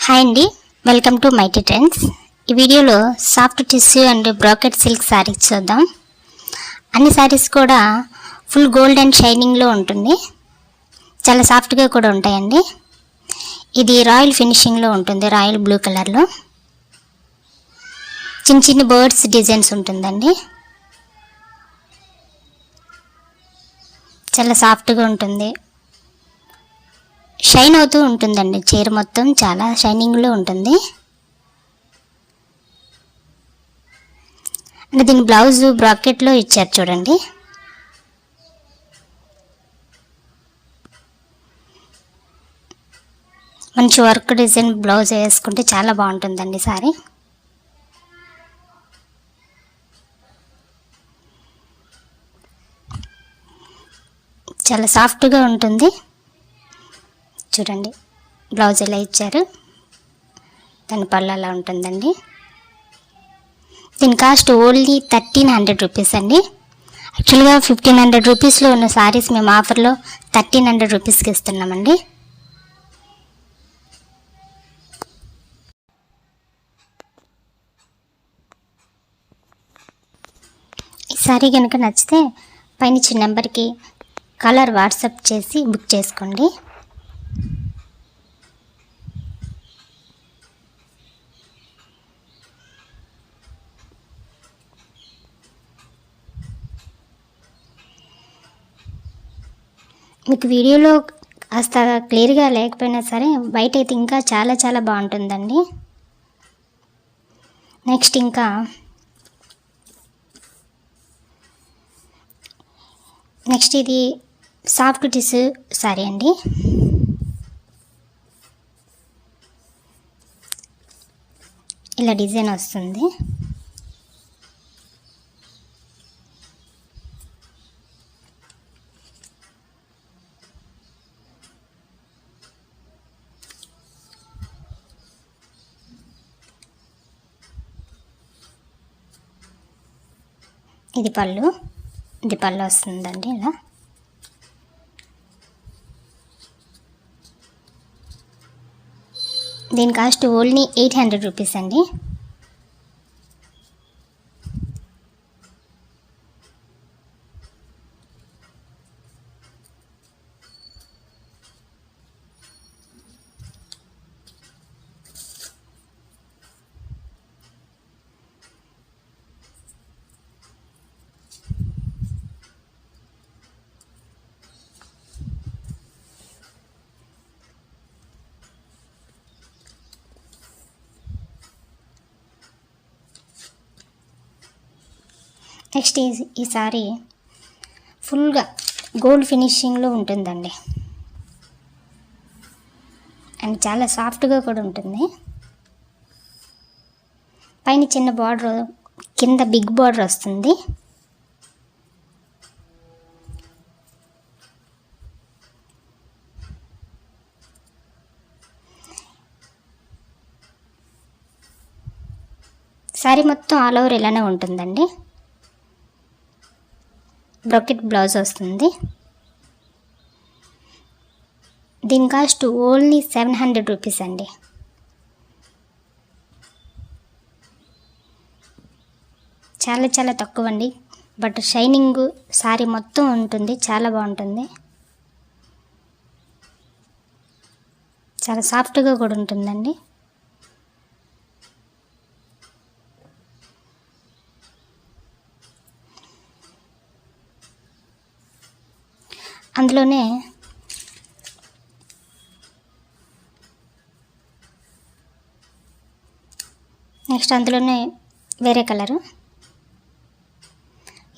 Hi అండి, welcome to mighty trends. ఈ వీడియోలో soft tissue and bracket silk saris చూద్దాం. అన్ని శారీస్ కూడా ఫుల్ గోల్డ్ అండ్ షైనింగ్లో ఉంటుంది. చాలా సాఫ్ట్గా కూడా ఉంటాయండి. ఇది రాయల్ ఫినిషింగ్లో ఉంటుంది, రాయల్ బ్లూ కలర్లో చిన్న చిన్న బర్డ్స్ డిజైన్స్ ఉంటుందండి. చాలా సాఫ్ట్గా ఉంటుంది, షైన్ అవుతూ ఉంటుందండి. చీర మొత్తం చాలా షైనింగ్లో ఉంటుంది. అంటే దీని బ్లౌజ్ బ్రాకెట్లో ఇచ్చారు చూడండి. మంచి వర్క్ డిజైన్ బ్లౌజ్ వేసుకుంటే చాలా బాగుంటుందండి సారీ. చాలా సాఫ్ట్గా ఉంటుంది. చూడండి బ్లౌజ్ ఎలా ఇచ్చారు, దాని పళ్ళు అలా ఉంటుందండి. దీని కాస్ట్ ఓన్లీ 1300 రూపీస్ అండి. యాక్చువల్గా 1500 రూపీస్లో ఉన్న శారీస్ మేము ఆఫర్లో 1300 రూపీస్కి ఇస్తున్నామండి. ఈ శారీ కనుక నచ్చితే పైన ఇచ్చిన నెంబర్కి కలర్ వాట్సాప్ చేసి బుక్ చేసుకోండి. మీకు వీడియోలో కాస్త క్లియర్గా లేకపోయినా సరే బయట అయితే ఇంకా చాలా చాలా బాగుంటుందండి. నెక్స్ట్ ఇది సాఫ్ట్ టిష్యూ సారీ అండి. ఇలా డిజైన్ వస్తుంది. ఇది పళ్ళు వస్తుందండి. ఇలా దీని కాస్ట్ ఓన్లీ 800 రూపీస్ అండి. నెక్స్ట్ ఈ సారీ ఫుల్గా గోల్డ్ ఫినిషింగ్లో ఉంటుందండి. అండ్ చాలా సాఫ్ట్గా కూడా ఉంటుంది. పైన చిన్న బార్డర్, కింద బిగ్ బార్డర్ వస్తుంది. సారీ మొత్తం ఆల్ ఓవర్ ఇలానే ఉంటుందండి. బ్రాకెట్ బ్లౌజ్ వస్తుంది. దీని కాస్ట్ ఓన్లీ 700 రూపీస్ అండి. చాలా చాలా తక్కువ అండి, బట్ షైనింగ్ సారీ మొత్తం ఉంటుంది, చాలా బాగుంటుంది. చాలా సాఫ్ట్గా కూడా ఉంటుందండి. అందులోనే వేరే కలరు,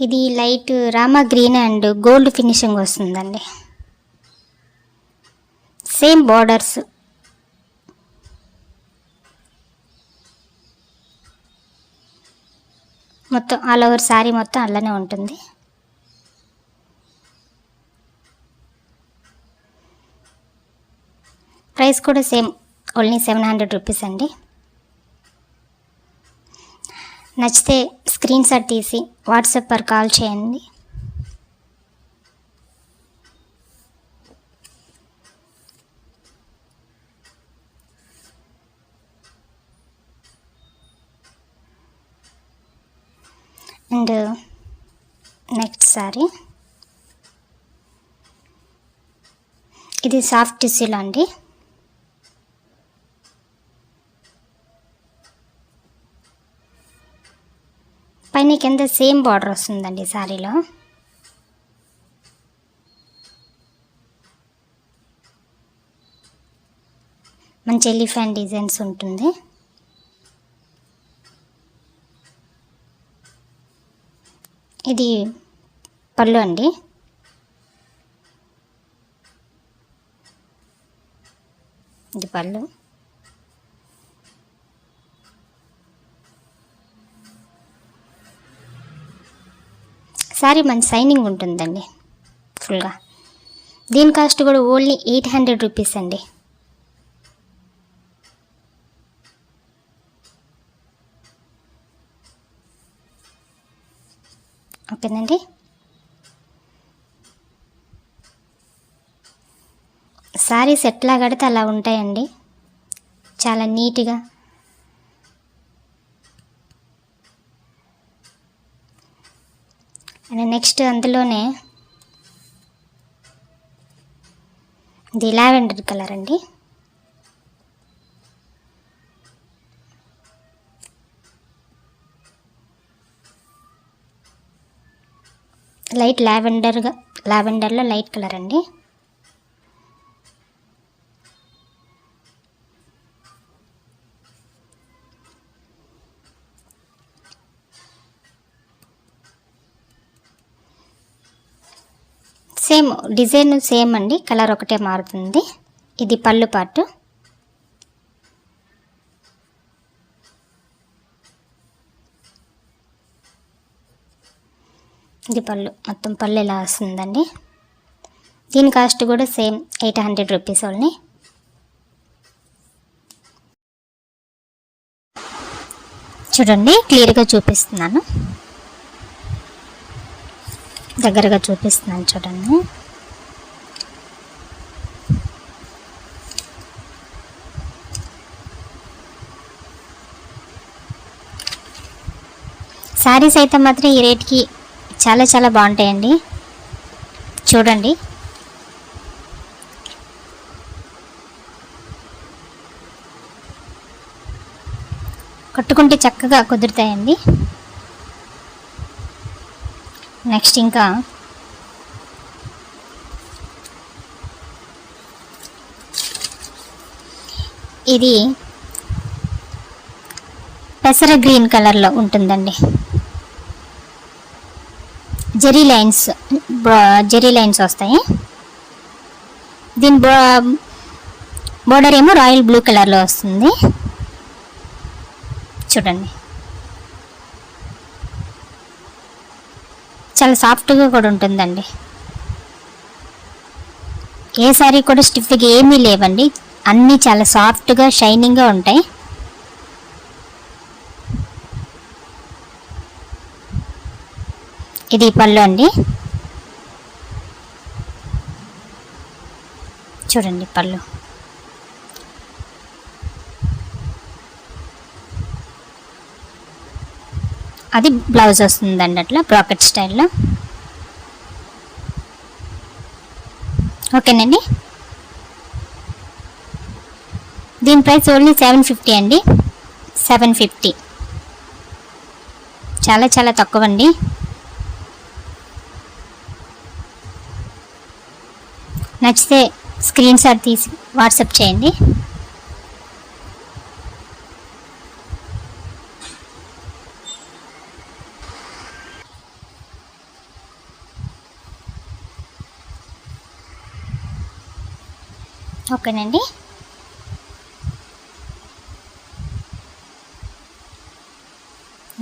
ఇది light Rama green and gold finishing వస్తుందండి. సేమ్ బార్డర్స్, మొత్తం ఆల్ ఓవర్ శారీ మొత్తం అలానే ఉంటుంది. ప్రైస్ కూడా సేమ్, ఓన్లీ 700 రూపీస్ అండి. నచ్చితే స్క్రీన్ షాట్ తీసి వాట్సాప్ పర్ కాల్ చేయండి. అండ్ నెక్స్ట్ సారీ ఇది సాఫ్ట్ టిష్యూలో అండి. పైన కింద సేమ్ బార్డర్ వస్తుందండి శారీలో. మంచి ఎలిఫెంట్ డిజైన్స్ ఉంటుంది. ఇది పళ్ళు అండి. ఇది పళ్ళు. శారీ మంచి షైనింగ్ ఉంటుందండి ఫుల్గా. దీని కాస్ట్ కూడా ఓన్లీ 800 రూపీస్ అండి. ఓకేనండి. శారీస్ ఎట్లా కడితే అలా ఉంటాయండి, చాలా నీట్గా. అండ్ నెక్స్ట్ అందులోనే ఇది లావెండర్ కలర్ అండి. లైట్ లావెండర్లో లైట్ కలర్ అండి. సేమ్ డిజైన్ సేమ్ అండి, కలర్ ఒకటే మారుతుంది. ఇది పళ్ళు పార్ట్. ఇది పళ్ళు, మొత్తం పళ్ళు ఇలా వస్తుందండి. దీని కాస్ట్ కూడా సేమ్ 800 రూపీస్ ఓన్లీ. చూడండి, క్లియర్గా చూపిస్తున్నాను, దగ్గరగా చూపిస్తున్నాను చూడండి. శారీస్ అయితే మాత్రం ఈ రేట్కి చాలా చాలా బాగుంటాయండి. చూడండి, కట్టుకుంటే చక్కగా కుదురుతాయండి. నెక్స్ట్ ఇంకా ఇది పెసర గ్రీన్ కలర్లో ఉంటుందండి. జెరీ లైన్స్ వస్తాయి. దీని బోర్డర్ ఏమో రాయల్ బ్లూ కలర్లో వస్తుంది. చూడండి, చాలా సాఫ్ట్గా కూడా ఉంటుందండి. ఏ శారీ కూడా స్టిఫ్గా ఏమీ లేవండి, అన్నీ చాలా సాఫ్ట్గా షైనింగ్గా ఉంటాయి. ఇది పళ్ళు అండి. చూడండి పళ్ళు. అది బ్లౌజ్ వస్తుందండి అట్లా బ్రాకెట్ స్టైల్లో. ఓకేనండి. దీని ప్రైస్ ఓన్లీ 750 అండి. 750, చాలా చాలా తక్కువ అండి. నచ్చితే స్క్రీన్ షాట్ తీసి వాట్సాప్ చేయండి. ఓకేనండి.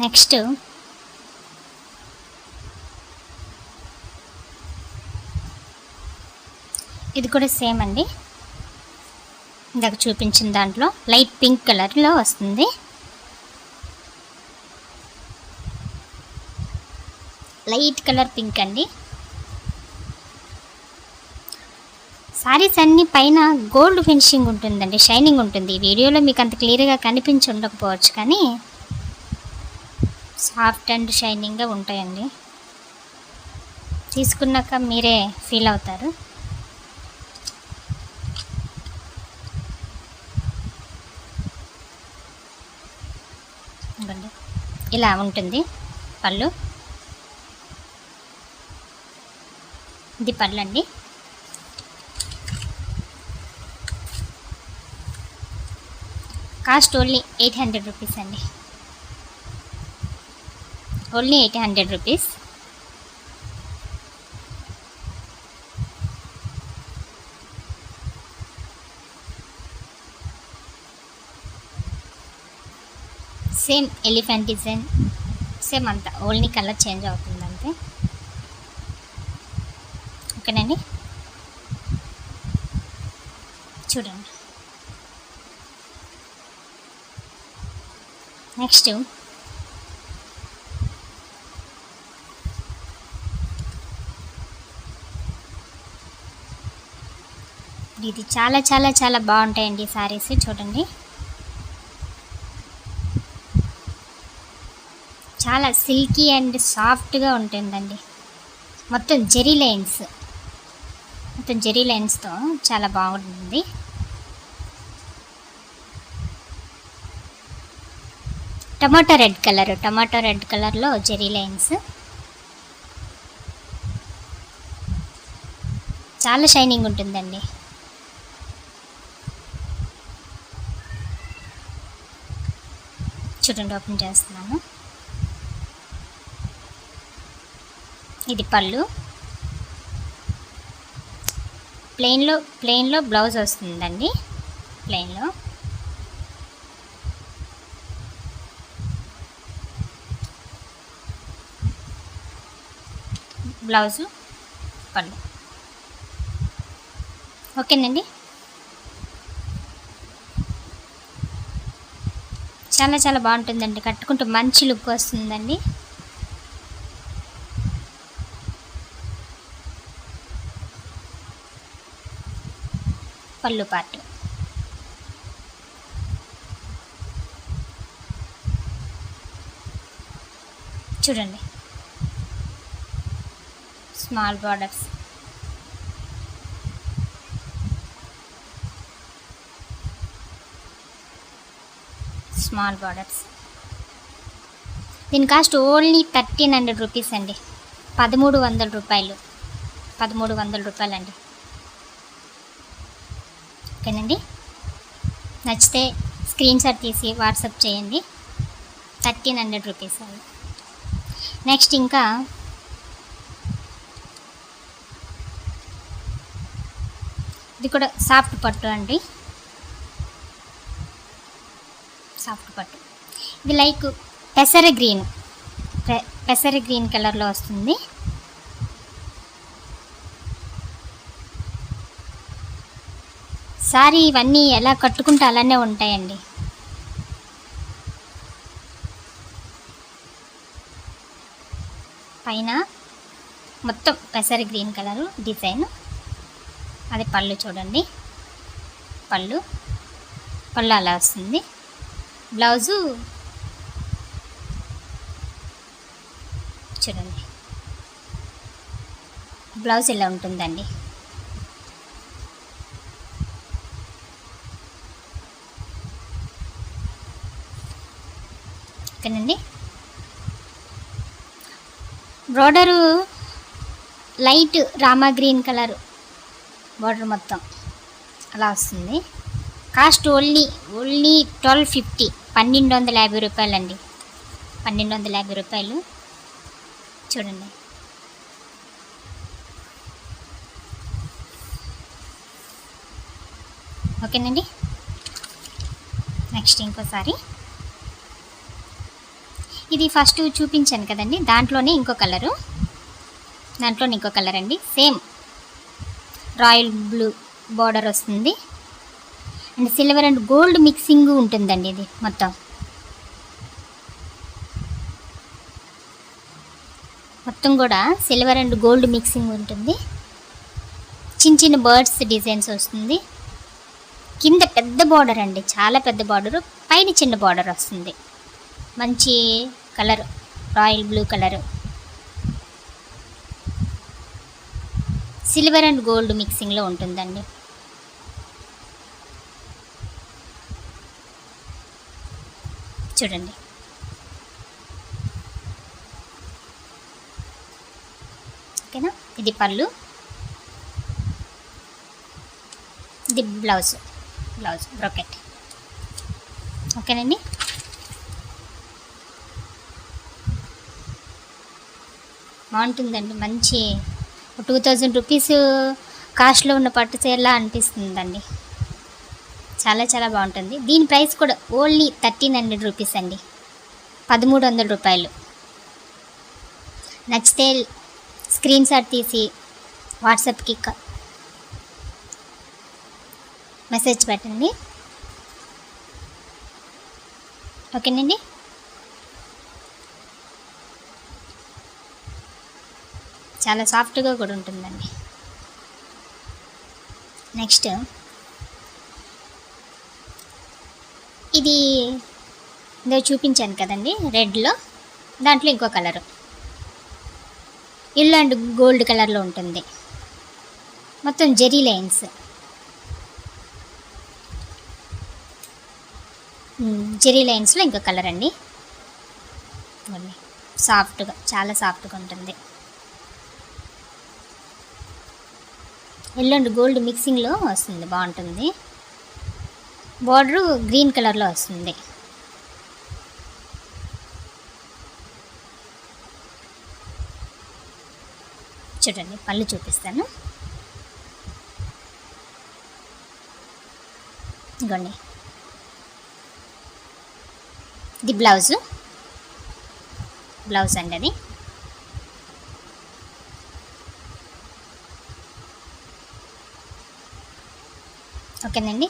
నెక్స్ట్ ఇది కూడా సేమ్ అండి, ఇందాక చూపించిన దాంట్లో లైట్ పింక్ కలర్లో వస్తుంది. లైట్ కలర్ పింక్ అండి. సారీస్ అన్ని పైన గోల్డ్ ఫినిషింగ్ ఉంటుందండి, షైనింగ్ ఉంటుంది. ఈ వీడియోలో మీకు అంత క్లియర్గా కనిపించి ఉండకపోవచ్చు, కానీ సాఫ్ట్ అండ్ షైనింగ్గా ఉంటాయండి. తీసుకున్నాక మీరే ఫీల్ అవుతారు. ఇలా ఉంటుంది పళ్ళు. ఇది పళ్ళు అండి. కాస్ట్ ఓన్లీ 800 రూపీస్ అండి. Only 800 rupees. Same elephant design, same అంతా, ఓన్లీ కలర్ చేంజ్ అవుతుంది అంతే. ఓకేనండి, చూడండి. నెక్స్ట్ ఇది చాలా చాలా చాలా బాగుంటాయండి సారీస్. చూడండి, చాలా సిల్కీ అండ్ సాఫ్ట్గా ఉంటుందండి. మొత్తం జెరీ లైన్స్తో చాలా బాగుంటుంది. టమాటో రెడ్ కలర్లో జెరీ లైన్స్, చాలా షైనింగ్ ఉంటుందండి. చూడండి, ఓపెన్ చేస్తున్నాను. ఇది పళ్ళు. ప్లెయిన్లో బ్లౌజ్ వస్తుందండి. ప్లెయిన్లో బ్లౌజు, పళ్ళు. ఓకేనండి, చాలా చాలా బాగుంటుందండి. కట్టుకుంటూ మంచి లుక్ వస్తుందండి. పళ్ళు పార్ట్. చూడండి, స్మాల్ బార్డర్స్. దీని కాస్ట్ ఓన్లీ 1300 రూపీస్ అండి. 1300 రూపాయలు. 1300 రూపాయలండి. ఓకేనండి, నచ్చితే స్క్రీన్ షాట్ తీసి వాట్సాప్ చేయండి. 1300 రూపీస్ అండి. నెక్స్ట్ ఇంకా ఇది కూడా సాఫ్ట్ పట్టు అండి. సాఫ్ట్ పట్టు. ఇది లైక్ పెసర గ్రీన్ కలర్లో వస్తుంది. సారీ ఇవన్నీ ఎలా కట్టుకుంటే అలానే ఉంటాయండి. పైన మొత్తం పెసర గ్రీన్ కలరు డిజైన్. అది పళ్ళు. చూడండి, పళ్ళు అలా వస్తుంది. బ్లౌజు చూడండి, బ్లౌజ్ ఇలా ఉంటుందండి. ఓకేనండి, border light Rama green colour border మొత్తం అలా వస్తుంది. కాస్ట్ ఓన్లీ 1250, 1250 రూపాయలండి. 1250 రూపాయలు. చూడండి, ఓకేనండి. నెక్స్ట్ ఇంకోసారి ఇది ఫస్ట్ చూపించాను కదండి, దాంట్లోనే ఇంకో కలర్ అండి. సేమ్ రాయల్ బ్లూ బార్డర్ వస్తుంది and silver and gold mixing ఉంటుందండి. ఇది మొత్తం కూడా సిల్వర్ అండ్ గోల్డ్ మిక్సింగ్ ఉంటుంది. చిన్న బర్డ్స్ డిజైన్స్ వస్తుంది. కింద పెద్ద బార్డర్ అండి, చాలా పెద్ద బార్డరు. పైన చిన్న బార్డర్ వస్తుంది. మంచి colour royal blue colour, silver and gold మిక్సింగ్లో ఉంటుందండి. చూడండి, ఓకేనా. ఇది పళ్ళు, ఇది బ్లౌజ్ బ్రోకెట్. ఓకేనండి. బాగుంటుందండి, మంచి 2000 రూపీస్ కాస్ట్లో ఉన్న పట్టు చీరలా అనిపిస్తుందండి. చాలా చాలా బాగుంటుంది. దీని ప్రైస్ కూడా ఓన్లీ 1300 రూపీస్ అండి, 1300 రూపాయలు. నచ్చితే స్క్రీన్ షాట్ తీసి వాట్సాప్కి మెసేజ్ పెట్టండి. ఓకేనండి. చాలా సాఫ్ట్గా కూడా ఉంటుందండి. నెక్స్ట్ ఇది ఇందులో చూపించాను కదండి రెడ్లో, దాంట్లో ఇంకో కలరు ఎల్లో అండ్ గోల్డ్ కలర్లో ఉంటుంది. మొత్తం జెరీ లైన్స్, జెరీ లైన్స్లో ఇంకో కలర్ అండి. సాఫ్ట్గా, చాలా సాఫ్ట్గా ఉంటుంది. ఎల్లో అండ్ గోల్డ్ మిక్సింగ్లో వస్తుంది, బాగుంటుంది. బార్డరు గ్రీన్ కలర్లో వస్తుంది. చూడండి, పళ్ళు చూపిస్తాను. ఇదిగోండి, ఇది బ్లౌజ్ అండి. అది ఓకేనండి.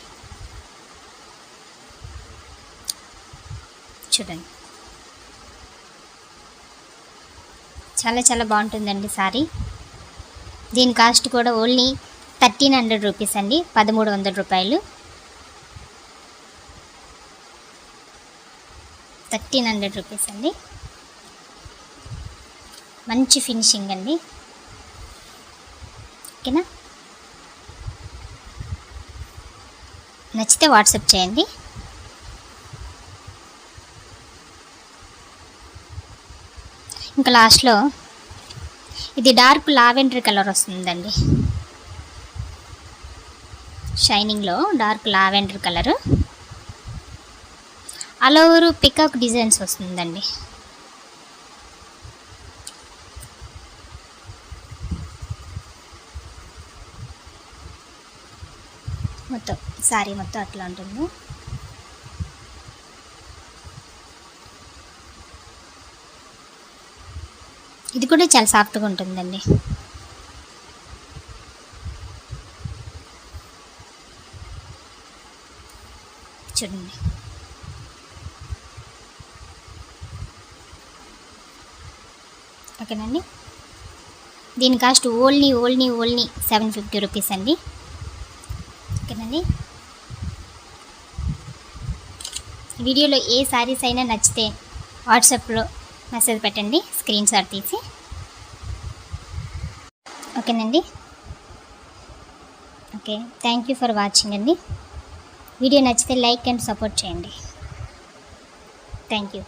చూడండి, చాలా చాలా బాగుంటుందండి సారీ. దీని కాస్ట్ కూడా ఓన్లీ 1300 రూపీస్ అండి, 1300 రూపాయలు. 1300 రూపీస్ అండి. మంచి ఫినిషింగ్ అండి. ఓకేనా. నచ్చితే వాట్సాప్ చేయండి. ఇంకా లాస్ట్లో ఇది డార్క్ లావెండర్ కలర్ వస్తుందండి, షైనింగ్లో dark lavender colour. All over peacock designs వస్తుందండి. మొత్తం సారీ మొత్తం అట్లా ఉంటుంది. ఇది కూడా చాలా సాఫ్ట్గా ఉంటుందండి. చూడండి, ఓకేనండి. దీని కాస్ట్ ఓన్లీ 750 రూపీస్ అండి. ఓకేనండి. వీడియోలో ఏ శారీస్ అయినా నచ్చితే వాట్సాప్లో మెసేజ్ పెట్టండి, స్క్రీన్ షాట్ తీసి. ఓకేనండి. Okay, thank you for watching అండి. వీడియో నచ్చితే లైక్ అండ్ సపోర్ట్ చేయండి. Thank you.